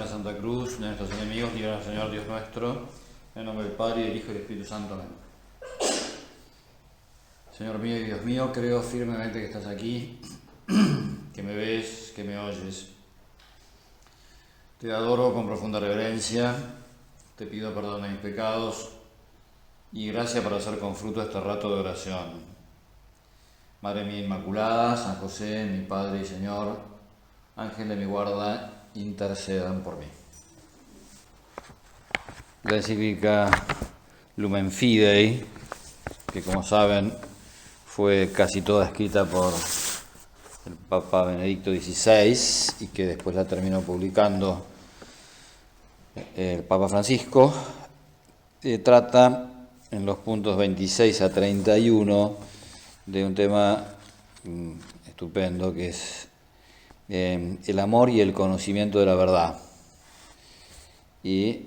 Madre Santa Cruz, de nuestros enemigos, líbranos, Señor Dios nuestro, en el nombre del Padre, y del Hijo y del Espíritu Santo. Amén. Señor mío y Dios mío, creo firmemente que estás aquí, que me ves, que me oyes. Te adoro con profunda reverencia, te pido perdón de mis pecados y gracia para hacer con fruto este rato de oración. Madre mía Inmaculada, San José, mi Padre y Señor, Ángel de mi guarda, intercedan por mí. La encíclica Lumen Fidei, que como saben fue casi toda escrita por el Papa Benedicto XVI y que después la terminó publicando el Papa Francisco, trata en los puntos 26 a 31 de un tema estupendo que es el amor y el conocimiento de la verdad. Y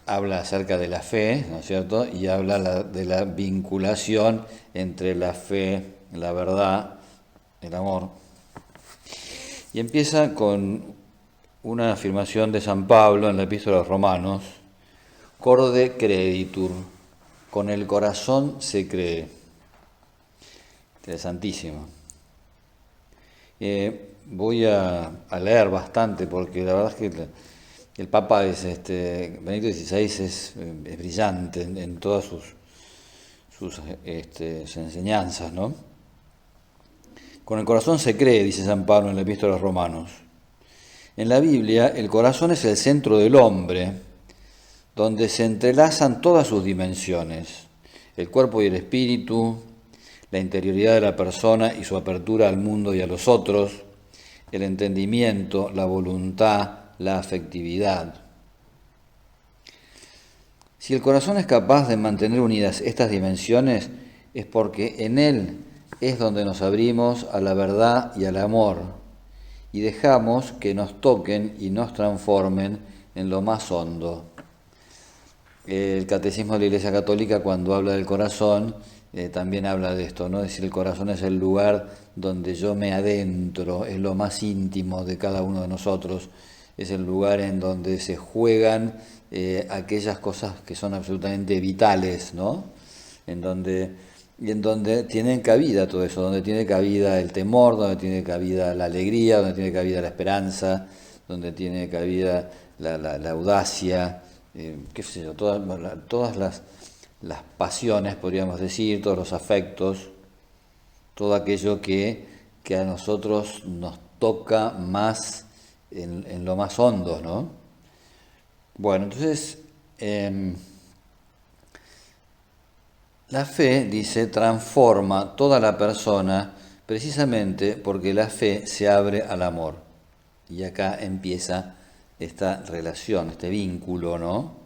habla acerca de la fe, ¿no es cierto? Y habla de la vinculación entre la fe, la verdad, el amor. Y empieza con una afirmación de San Pablo en la Epístola a los Romanos: Corde creditur, con el corazón se cree. Interesantísimo. Voy a leer bastante porque la verdad es que el Papa Benedicto XVI es brillante en todas sus enseñanzas, ¿no? Con el corazón se cree, dice San Pablo en la Epístola a los Romanos. En la Biblia, el corazón es el centro del hombre, donde se entrelazan todas sus dimensiones, el cuerpo y el espíritu, la interioridad de la persona y su apertura al mundo y a los otros, el entendimiento, la voluntad, la afectividad. Si el corazón es capaz de mantener unidas estas dimensiones, es porque en él es donde nos abrimos a la verdad y al amor, y dejamos que nos toquen y nos transformen en lo más hondo. El Catecismo de la Iglesia Católica, cuando habla del corazón, también habla de esto, ¿no? Es decir, el corazón es el lugar donde yo me adentro, es lo más íntimo de cada uno de nosotros, es el lugar en donde se juegan aquellas cosas que son absolutamente vitales, ¿no? En donde tienen cabida todo eso, donde tiene cabida el temor, donde tiene cabida la alegría, donde tiene cabida la esperanza, donde tiene cabida la audacia, qué sé yo, todas las pasiones, podríamos decir, todos los afectos, todo aquello que a nosotros nos toca más en lo más hondo, ¿no? Bueno, entonces, la fe, dice, transforma toda la persona precisamente porque la fe se abre al amor. Y acá empieza esta relación, este vínculo, ¿no?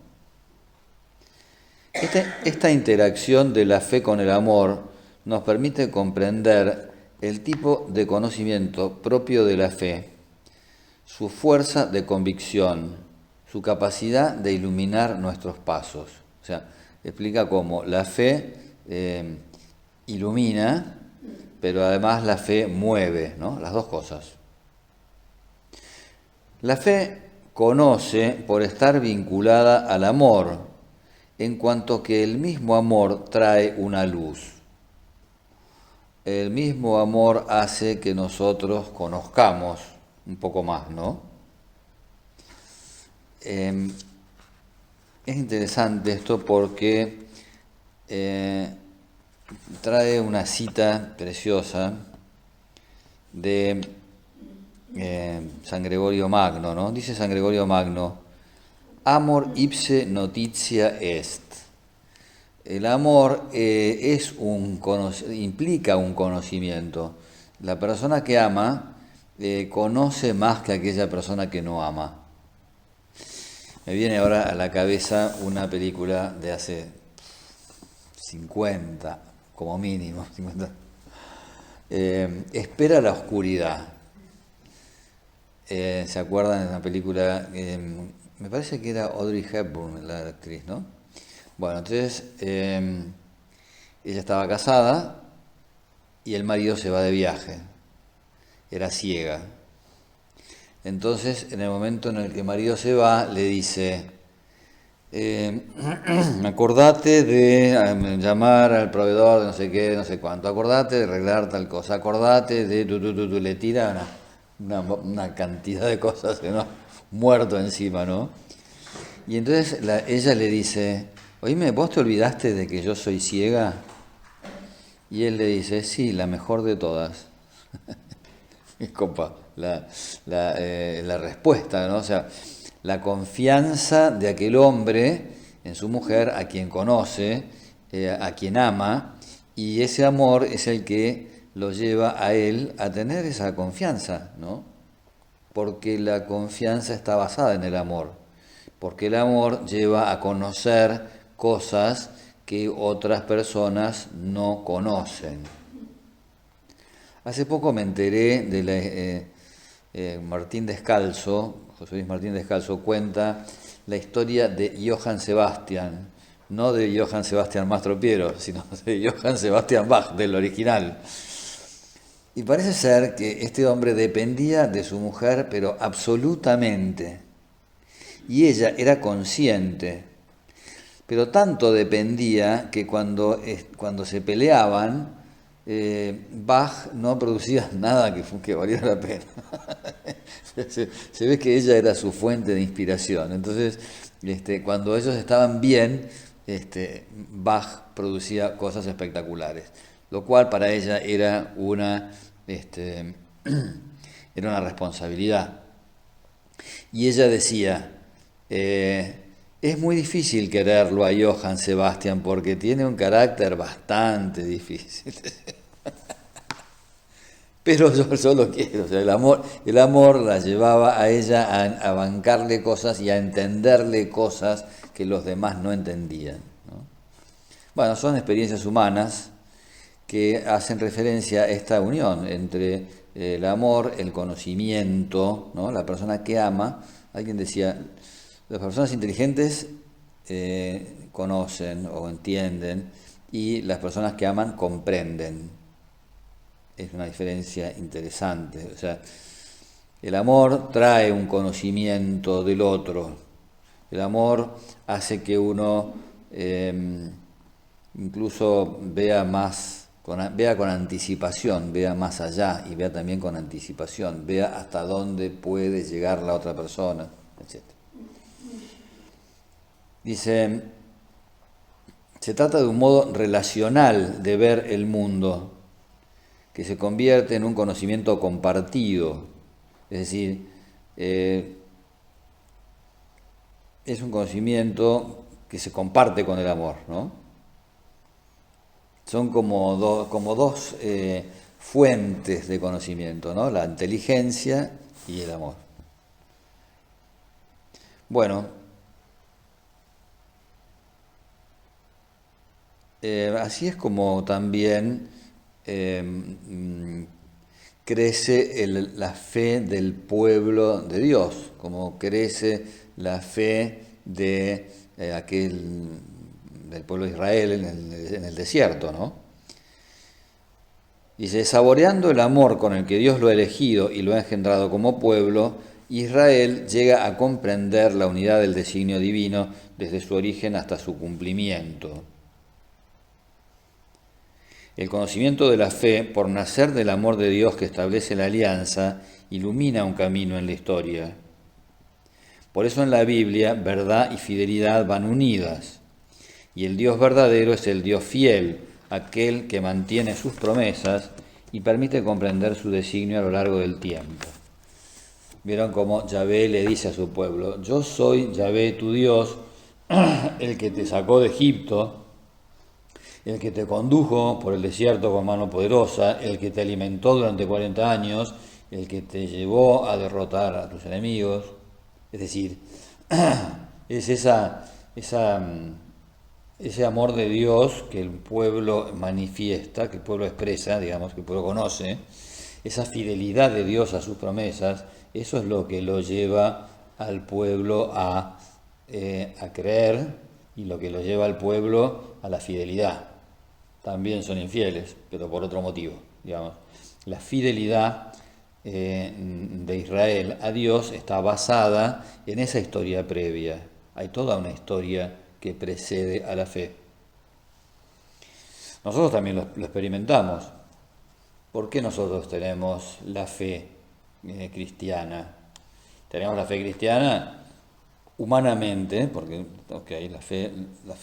Esta interacción de la fe con el amor nos permite comprender el tipo de conocimiento propio de la fe, su fuerza de convicción, su capacidad de iluminar nuestros pasos. O sea, explica cómo la fe ilumina, pero además la fe mueve, ¿no? Las dos cosas. La fe conoce por estar vinculada al amor, en cuanto que el mismo amor trae una luz. El mismo amor hace que nosotros conozcamos un poco más, ¿no? Es interesante esto porque trae una cita preciosa de San Gregorio Magno, ¿no? Dice San Gregorio Magno: Amor ipse notitia est. El amor implica un conocimiento. La persona que ama conoce más que aquella persona que no ama. Me viene ahora a la cabeza una película de hace 50, como mínimo, 50. Espera la oscuridad. ¿Se acuerdan de una película? Me parece que era Audrey Hepburn, la actriz, ¿no? Bueno, entonces ella estaba casada y el marido se va de viaje. Era ciega. Entonces, en el momento en el que el marido se va, le dice, acordate de llamar al proveedor de no sé qué, no sé cuánto, acordate de arreglar tal cosa, acordate de le tira una cantidad de cosas que no, muerto encima, ¿no? Y entonces ella le dice, oíme, ¿vos te olvidaste de que yo soy ciega? Y él le dice, sí, la mejor de todas. Es compa, la respuesta, ¿no? O sea, la confianza de aquel hombre en su mujer, a quien conoce, a quien ama, y ese amor es el que lo lleva a él a tener esa confianza, ¿no? Porque la confianza está basada en el amor, porque el amor lleva a conocer cosas que otras personas no conocen. Hace poco me enteré de Martín Descalzo, José Luis Martín Descalzo cuenta la historia de Johann Sebastian, no de Johann Sebastian Mastropiero, sino de Johann Sebastian Bach, del original. Y parece ser que este hombre dependía de su mujer, pero absolutamente. Y ella era consciente, pero tanto dependía que cuando se peleaban, Bach no producía nada que valiera la pena. Se ve que ella era su fuente de inspiración. Entonces, cuando ellos estaban bien, Bach producía cosas espectaculares, lo cual para ella era era una responsabilidad. Y ella decía, es muy difícil quererlo a Johann Sebastian porque tiene un carácter bastante difícil. Pero yo lo quiero, o sea, el amor la llevaba a ella a bancarle cosas y a entenderle cosas que los demás no entendían, ¿no? Bueno, son experiencias humanas que hacen referencia a esta unión entre el amor, el conocimiento, ¿no? La persona que ama, alguien decía, las personas inteligentes conocen o entienden y las personas que aman comprenden. Es una diferencia interesante. O sea, el amor trae un conocimiento del otro. El amor hace que uno incluso vea con anticipación, vea más allá y vea también con anticipación, vea hasta dónde puede llegar la otra persona, etc. Dice, se trata de un modo relacional de ver el mundo, que se convierte en un conocimiento compartido, es decir, es un conocimiento que se comparte con el amor, ¿no? Son como dos fuentes de conocimiento, ¿no? La inteligencia y el amor. Bueno, así es como también crece la fe del pueblo de Dios, como crece la fe de del pueblo de Israel en el desierto, ¿no? Dice, saboreando el amor con el que Dios lo ha elegido y lo ha engendrado como pueblo, Israel llega a comprender la unidad del designio divino desde su origen hasta su cumplimiento. El conocimiento de la fe, por nacer del amor de Dios que establece la alianza, ilumina un camino en la historia. Por eso en la Biblia, verdad y fidelidad van unidas. Y el Dios verdadero es el Dios fiel, aquel que mantiene sus promesas y permite comprender su designio a lo largo del tiempo. Vieron cómo Yahvé le dice a su pueblo, yo soy Yahvé tu Dios, el que te sacó de Egipto, el que te condujo por el desierto con mano poderosa, el que te alimentó durante 40 años, el que te llevó a derrotar a tus enemigos. Es decir, es ese amor de Dios que el pueblo manifiesta, que el pueblo expresa, digamos, que el pueblo conoce, esa fidelidad de Dios a sus promesas, eso es lo que lo lleva al pueblo a creer y lo que lo lleva al pueblo a la fidelidad. También son infieles, pero por otro motivo, digamos. La fidelidad de Israel a Dios está basada en esa historia previa. Hay toda una historia que precede a la fe. Nosotros también lo experimentamos. ¿Por qué nosotros tenemos la fe cristiana? Tenemos la fe cristiana humanamente, porque okay, la fe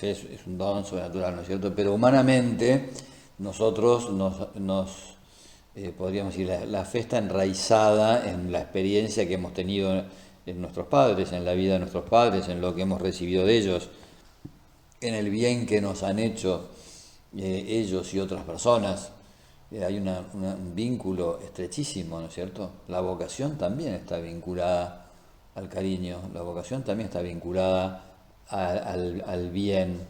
es un don sobrenatural, ¿no es cierto? Pero humanamente nosotros podríamos decir, la fe está enraizada en la experiencia que hemos tenido en nuestros padres, en la vida de nuestros padres, en lo que hemos recibido de ellos, en el bien que nos han hecho ellos y otras personas. Hay un vínculo estrechísimo, ¿no es cierto? La vocación también está vinculada al cariño, la vocación también está vinculada al bien,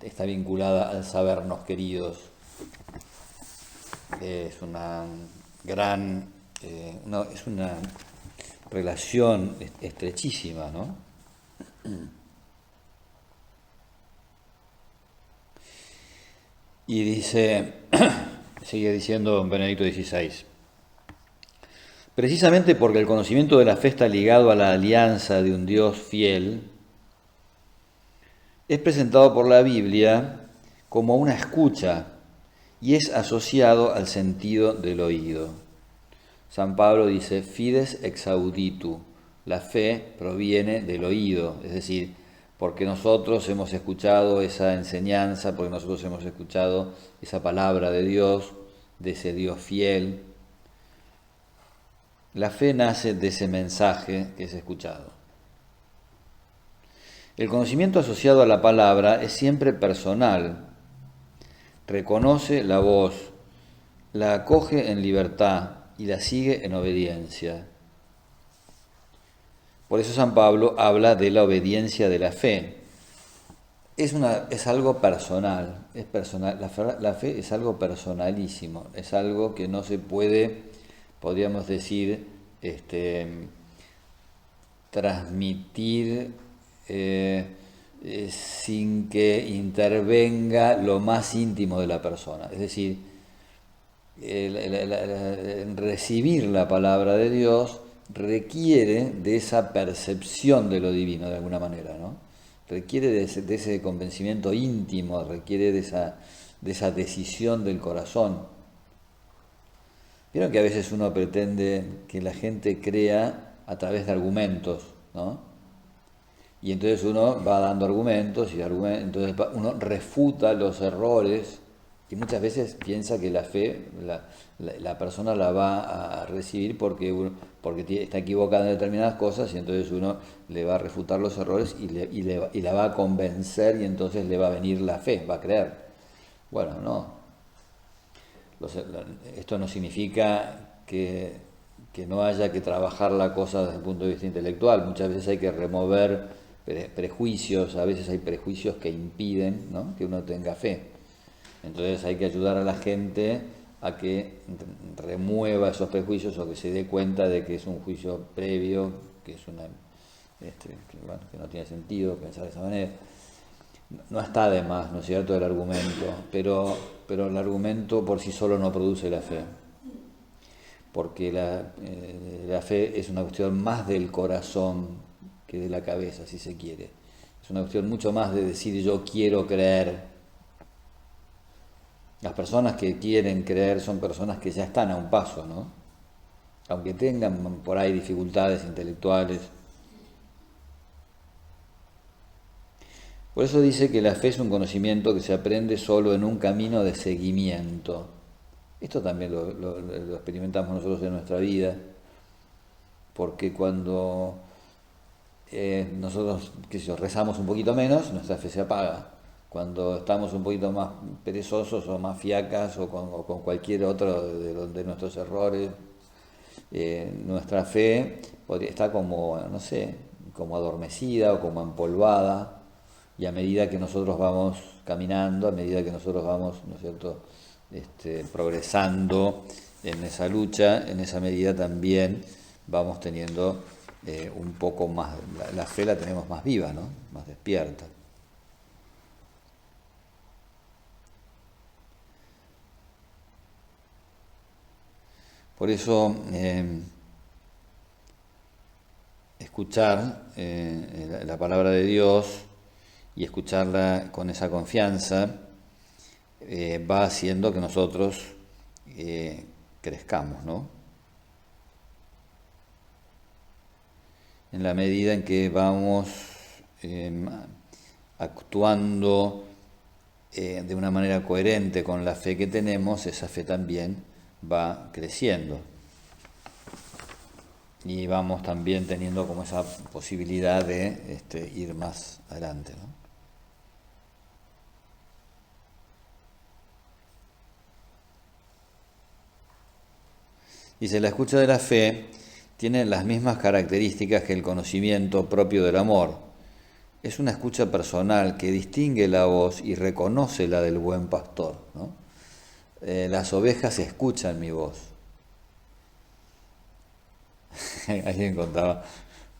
está vinculada al sabernos queridos. Es una gran, es una relación estrechísima, ¿no? Y dice, sigue diciendo Benedicto XVI, precisamente porque el conocimiento de la fe está ligado a la alianza de un Dios fiel, es presentado por la Biblia como una escucha y es asociado al sentido del oído. San Pablo dice, fides ex auditu, la fe proviene del oído, es decir, porque nosotros hemos escuchado esa enseñanza, porque nosotros hemos escuchado esa palabra de Dios, de ese Dios fiel. La fe nace de ese mensaje que es escuchado. El conocimiento asociado a la palabra es siempre personal, reconoce la voz, la acoge en libertad y la sigue en obediencia. Por eso San Pablo habla de la obediencia de la fe. Es algo personal, es personal. La fe es algo personalísimo, es algo que no se puede, podríamos decir, transmitir sin que intervenga lo más íntimo de la persona. Es decir, recibir la palabra de Dios requiere de esa percepción de lo divino de alguna manera, ¿no? Requiere de ese convencimiento íntimo, requiere de esa decisión del corazón. Vieron que a veces uno pretende que la gente crea a través de argumentos, ¿no? Y entonces uno va dando argumentos y entonces uno refuta los errores y muchas veces piensa que la fe la persona la va a recibir porque está equivocada en determinadas cosas y entonces uno le va a refutar los errores y la va a convencer y entonces le va a venir la fe, va a creer. Bueno, no. Esto no significa que no haya que trabajar la cosa desde el punto de vista intelectual. Muchas veces hay que remover prejuicios, a veces hay prejuicios que impiden, ¿no?, que uno tenga fe. Entonces hay que ayudar a la gente a que remueva esos prejuicios o que se dé cuenta de que es un juicio previo, que es que no tiene sentido pensar de esa manera. No está de más, ¿no es cierto?, el argumento, pero el argumento por sí solo no produce la fe, porque la fe es una cuestión más del corazón que de la cabeza, si se quiere. Es una cuestión mucho más de decir yo quiero creer. Las personas que quieren creer son personas que ya están a un paso, ¿no? Aunque tengan por ahí dificultades intelectuales. Por eso dice que la fe es un conocimiento que se aprende solo en un camino de seguimiento. Esto también lo experimentamos nosotros en nuestra vida, porque cuando nosotros rezamos un poquito menos, nuestra fe se apaga. Cuando estamos un poquito más perezosos o más fiacas o con cualquier otro de nuestros errores, nuestra fe está como, no sé, como adormecida o como empolvada. Y a medida que nosotros vamos caminando, a medida que nosotros vamos, ¿no es cierto?, progresando en esa lucha, en esa medida también vamos teniendo un poco más, la fe la tenemos más viva, ¿no?, más despierta. Por eso escuchar la palabra de Dios y escucharla con esa confianza va haciendo que nosotros crezcamos, ¿no? En la medida en que vamos actuando de una manera coherente con la fe que tenemos, esa fe también va creciendo. Y vamos también teniendo como esa posibilidad de ir más adelante, ¿no? Dice, la escucha de la fe tiene las mismas características que el conocimiento propio del amor. Es una escucha personal que distingue la voz y reconoce la del buen pastor, ¿no? Las ovejas escuchan mi voz. Alguien contaba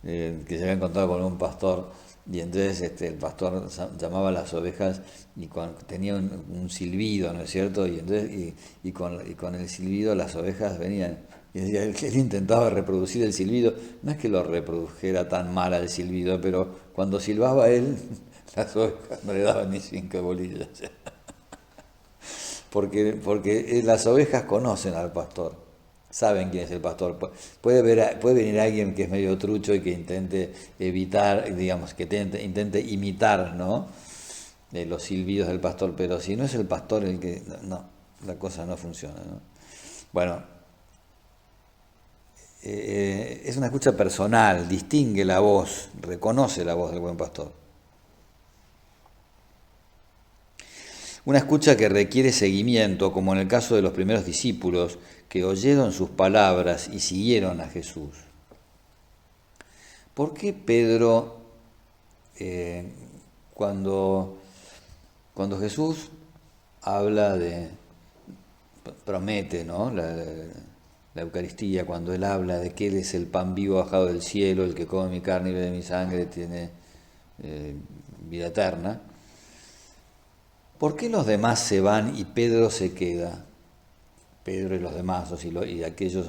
que se había encontrado con un pastor y entonces el pastor llamaba a las ovejas y tenía un silbido, ¿no es cierto? Y entonces y con el silbido las ovejas venían. Y decía, él intentaba reproducir el silbido, no es que lo reprodujera tan mal el silbido, pero cuando silbaba él, las ovejas no le daban ni 5 bolillas. Porque las ovejas conocen al pastor, saben quién es el pastor. Puede venir alguien que es medio trucho y que intente evitar, digamos, que intente imitar, ¿no? Los silbidos del pastor, pero si no es el pastor el que... No, la cosa no funciona, ¿no? Bueno, es una escucha personal, distingue la voz, reconoce la voz del buen pastor. Una escucha que requiere seguimiento, como en el caso de los primeros discípulos que oyeron sus palabras y siguieron a Jesús. ¿Por qué Pedro, cuando Jesús promete, ¿no? La Eucaristía, cuando Él habla de que Él es el pan vivo bajado del cielo, el que come mi carne y bebe mi sangre tiene vida eterna? ¿Por qué los demás se van y Pedro se queda? Pedro y los demás, y aquellos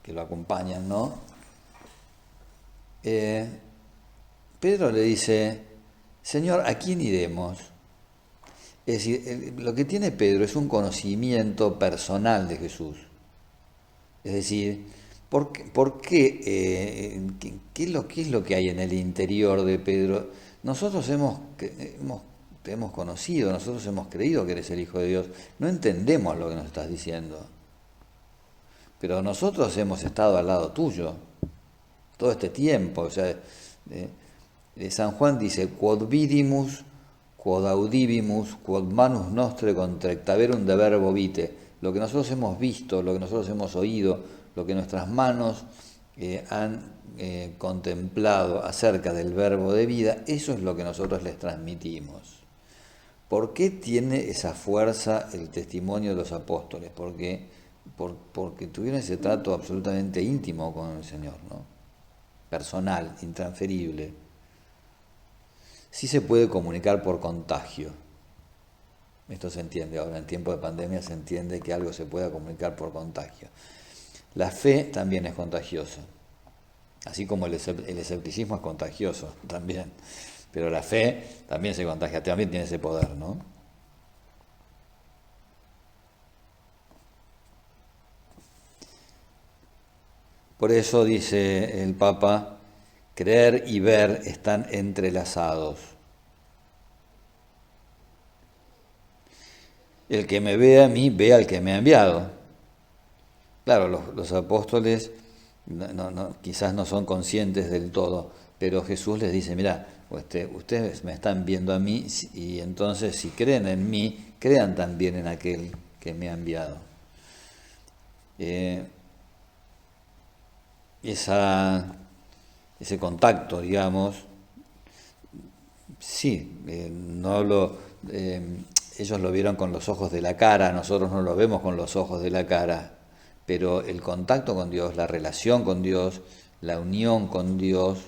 que lo acompañan, ¿no? Pedro le dice, Señor, ¿a quién iremos? Es decir, lo que tiene Pedro es un conocimiento personal de Jesús. Es decir, ¿qué es lo que hay en el interior de Pedro? Nosotros te hemos conocido, nosotros hemos creído que eres el Hijo de Dios. No entendemos lo que nos estás diciendo. Pero nosotros hemos estado al lado tuyo todo este tiempo. O sea, San Juan dice, quod vidimus, quod audivimus, quod manus nostre contractaverum de verbo vitae. Lo que nosotros hemos visto, lo que nosotros hemos oído, lo que nuestras manos han contemplado acerca del verbo de vida, eso es lo que nosotros les transmitimos. ¿Por qué tiene esa fuerza el testimonio de los apóstoles? Porque tuvieron ese trato absolutamente íntimo con el Señor, ¿no? Personal, intransferible. Sí se puede comunicar por contagio. Esto se entiende ahora, en tiempo de pandemia se entiende que algo se pueda comunicar por contagio. La fe también es contagiosa, así como el escepticismo es contagioso también, pero la fe también se contagia, también tiene ese poder, ¿no? Por eso dice el Papa, creer y ver están entrelazados. El que me ve a mí, ve al que me ha enviado. Claro, los apóstoles quizás no son conscientes del todo, pero Jesús les dice, mira, ustedes me están viendo a mí y entonces si creen en mí, crean también en aquel que me ha enviado. Ese contacto, digamos, sí, ellos lo vieron con los ojos de la cara, nosotros no lo vemos con los ojos de la cara, pero el contacto con Dios, la relación con Dios, la unión con Dios,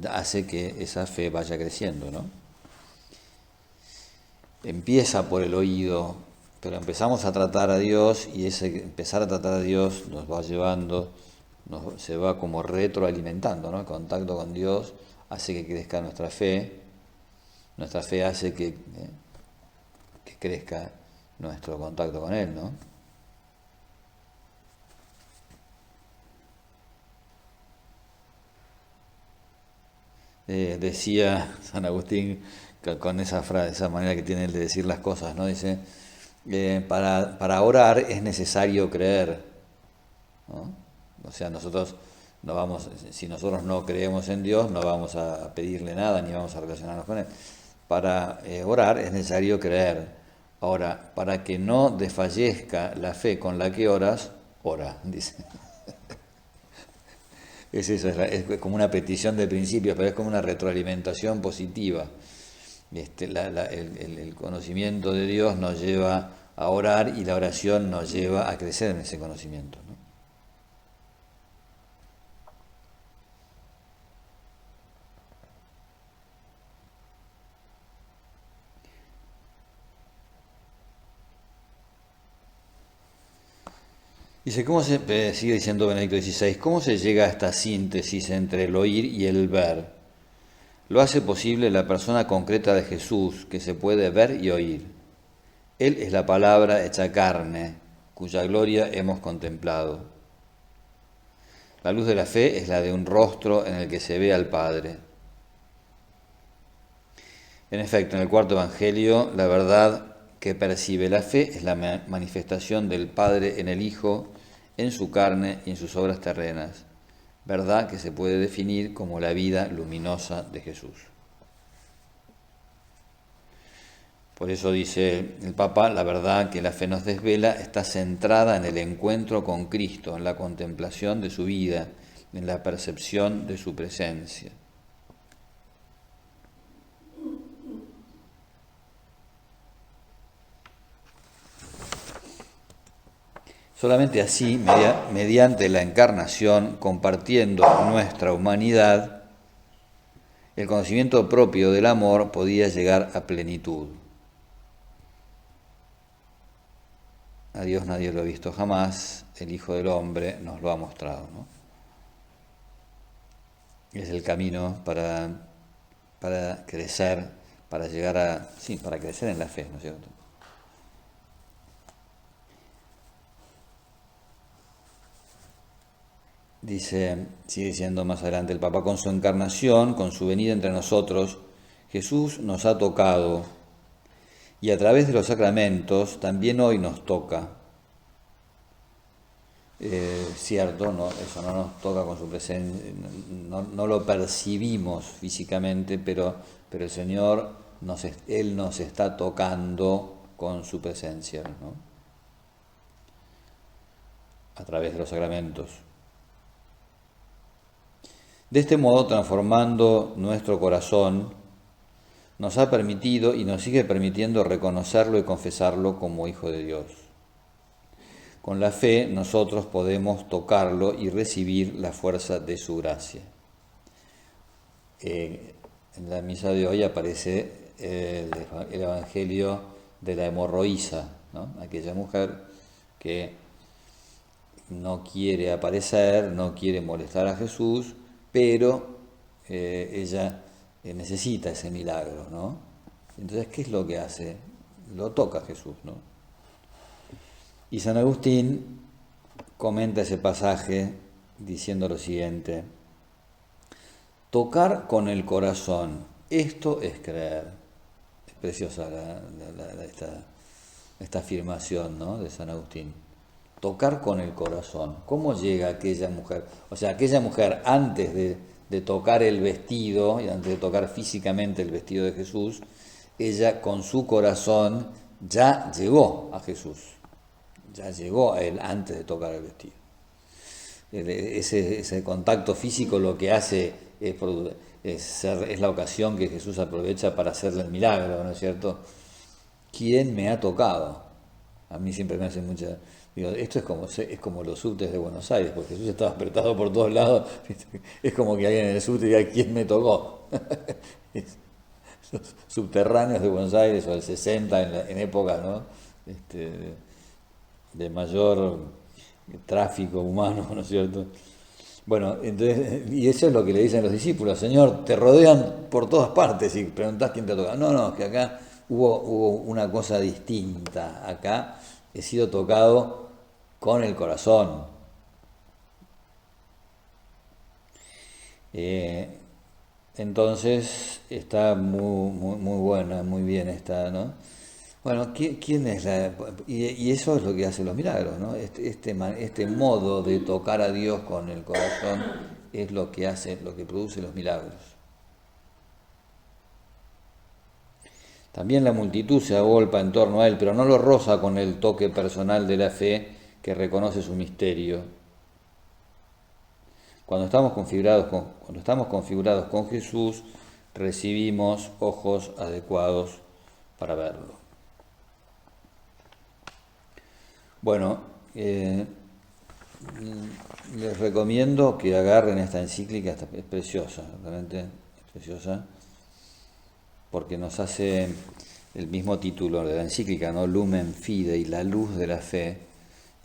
hace que esa fe vaya creciendo, ¿no? Empieza por el oído, pero empezamos a tratar a Dios y ese empezar a tratar a Dios nos va llevando, se va como retroalimentando, ¿no? El contacto con Dios hace que crezca nuestra fe hace que crezca nuestro contacto con Él, ¿no? Decía San Agustín con esa frase, esa manera que tiene él de decir las cosas, ¿no? Dice, para orar es necesario creer, ¿no? O sea, nosotros no vamos, si nosotros no creemos en Dios, no vamos a pedirle nada ni vamos a relacionarnos con Él. Para orar es necesario creer. Ahora, para que no desfallezca la fe con la que oras, ora, dice. Es eso, es como una petición de principios, pero es como una retroalimentación positiva. El conocimiento de Dios nos lleva a orar y la oración nos lleva a crecer en ese conocimiento, ¿no? Dice, sigue diciendo Benedicto XVI, ¿cómo se llega a esta síntesis entre el oír y el ver? Lo hace posible la persona concreta de Jesús, que se puede ver y oír. Él es la palabra hecha carne, cuya gloria hemos contemplado. La luz de la fe es la de un rostro en el que se ve al Padre. En efecto, en el cuarto Evangelio, la verdad que percibe la fe es la manifestación del Padre en el Hijo, en su carne y en sus obras terrenas, verdad que se puede definir como la vida luminosa de Jesús. Por eso dice el Papa, la verdad que la fe nos desvela está centrada en el encuentro con Cristo, en la contemplación de su vida, en la percepción de su presencia. Solamente así, mediante la encarnación, compartiendo nuestra humanidad, el conocimiento propio del amor podía llegar a plenitud. A Dios nadie lo ha visto jamás, el Hijo del Hombre nos lo ha mostrado, ¿no? Es el camino para crecer, para llegar para crecer en la fe, ¿no es cierto? Dice, sigue diciendo más adelante el Papa, con su encarnación, con su venida entre nosotros, Jesús nos ha tocado y a través de los sacramentos también hoy nos toca. Cierto, no, eso no nos toca con su presencia, no lo percibimos físicamente, pero el Señor Él nos está tocando con su presencia, ¿no? A través de los sacramentos. De este modo, transformando nuestro corazón, nos ha permitido y nos sigue permitiendo reconocerlo y confesarlo como Hijo de Dios. Con la fe nosotros podemos tocarlo y recibir la fuerza de su gracia. En la misa de hoy aparece el Evangelio de la hemorroísa, ¿no? Aquella mujer que no quiere aparecer, no quiere molestar a Jesús, pero ella necesita ese milagro, ¿no? Entonces, ¿qué es lo que hace? Lo toca a Jesús, ¿no? Y San Agustín comenta ese pasaje diciendo lo siguiente: tocar con el corazón, esto es creer. Es preciosa esta afirmación, ¿no?, de San Agustín. Tocar con el corazón. ¿Cómo llega aquella mujer? O sea, aquella mujer antes de tocar el vestido y antes de tocar físicamente el vestido de Jesús, ella con su corazón ya llegó a Jesús, ya llegó a él antes de tocar el vestido. Ese contacto físico lo que hace es la ocasión que Jesús aprovecha para hacerle el milagro, ¿no es cierto? ¿Quién me ha tocado? A mí siempre me hace mucha... Digo, esto es como los subtes de Buenos Aires, porque Jesús estaba apretado por todos lados. Es como que alguien en el subte diga, ¿quién me tocó? Los subterráneos de Buenos Aires, o el 60, en época, ¿no?, este, de mayor tráfico humano, ¿no es cierto? Bueno, entonces, y eso es lo que le dicen los discípulos: Señor, te rodean por todas partes y preguntás quién te ha tocado. No, no, que acá hubo una cosa distinta. Acá he sido tocado con el corazón. Eh, entonces está muy buena, muy bien está, ¿no? Bueno, ¿quién es la...? Y eso es lo que hace los milagros, ¿no? Este modo de tocar a Dios con el corazón es lo que hace, lo que produce los milagros. También la multitud se agolpa en torno a él, pero no lo roza con el toque personal de la fe que reconoce su misterio. Cuando estamos configurados con Jesús, recibimos ojos adecuados para verlo. Bueno, les recomiendo que agarren esta encíclica, es preciosa, realmente es preciosa, porque nos hace el mismo título de la encíclica, ¿no? Lumen Fidei, la luz de la fe,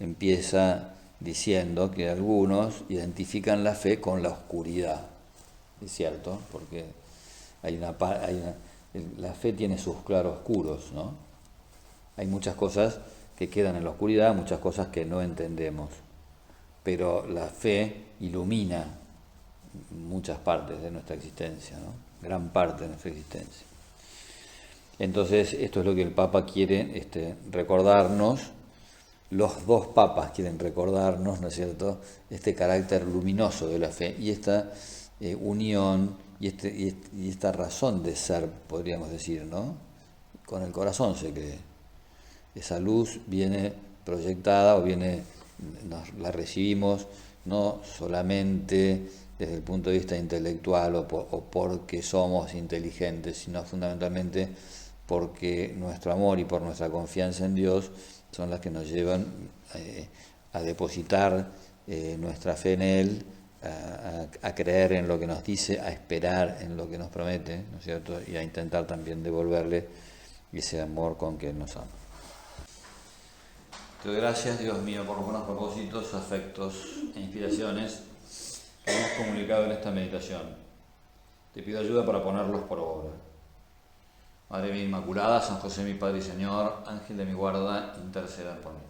empieza diciendo que algunos identifican la fe con la oscuridad. Es cierto, porque la fe tiene sus claroscuros, ¿no? Hay muchas cosas que quedan en la oscuridad, muchas cosas que no entendemos, pero la fe ilumina muchas partes de nuestra existencia, ¿no? Gran parte de nuestra existencia. Entonces, esto es lo que el Papa quiere recordarnos. Los dos papas quieren recordarnos, ¿no es cierto?, este carácter luminoso de la fe y esta unión y esta razón de ser, podríamos decir, ¿no? Con el corazón se cree. Esa luz viene proyectada la recibimos no solamente desde el punto de vista intelectual o porque somos inteligentes, sino fundamentalmente porque nuestro amor y por nuestra confianza en Dios son las que nos llevan a depositar nuestra fe en Él, a creer en lo que nos dice, a esperar en lo que nos promete, ¿no es cierto?, y a intentar también devolverle ese amor con que Él nos ama. Te doy gracias, Dios mío, por los buenos propósitos, afectos e inspiraciones que hemos comunicado en esta meditación. Te pido ayuda para ponerlos por obra. Madre mía Inmaculada, San José mi Padre y Señor, Ángel de mi guarda, interceda por mí.